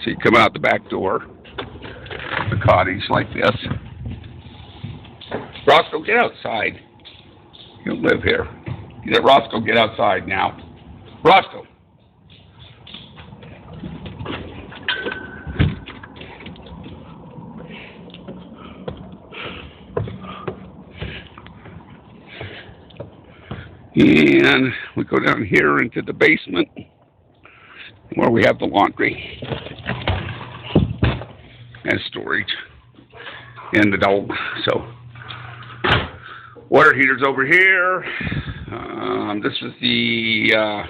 So you come out the back door, the cottage like this. Roscoe, get outside. You don't live here. You let Roscoe get outside now. Roscoe. And we go down here into the basement where we have the laundry and storage and the dog. So water heater's over here. This is the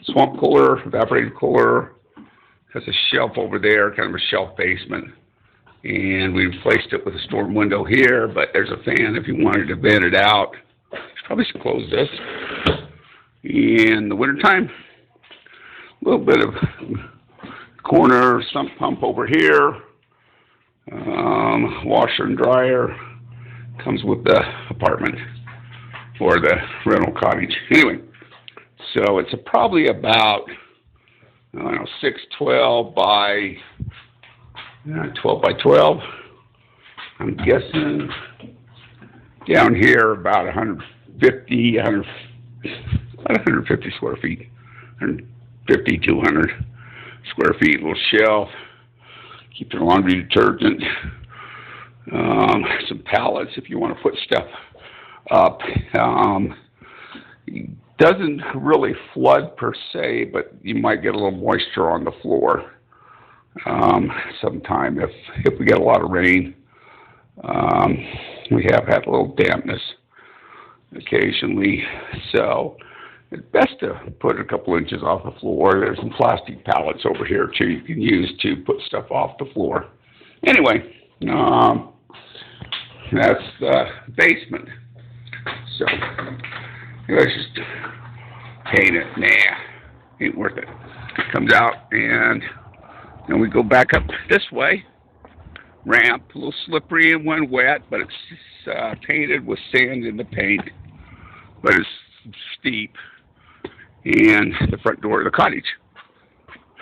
swamp cooler, evaporated cooler. Has a shelf over there, kind of a shelf basement. And we replaced it with a storm window here, but there's a fan if you wanted to vent it out. Probably should close this. In the wintertime, a little bit of corner sump pump over here. Washer and dryer comes with the apartment or the rental cottage. Anyway, so it's probably about, I don't know, 612 by 12 by 12. I'm guessing down here about 150 square feet, 150, 200 square feet. Little shelf, keep your laundry detergent, some pallets if you want to put stuff up. It doesn't really flood per se, but you might get a little moisture on the floor sometime if we get a lot of rain. We have had a little dampness occasionally, so it's best to put a couple inches off the floor. There's some plastic pallets over here too you can use to put stuff off the floor. Anyway, that's the basement. So let's just paint it. Nah, ain't worth it. Comes out, and then we go back up this way. Ramp, a little slippery and when wet, but it's painted with sand in the paint, but it's steep. And the front door of the cottage.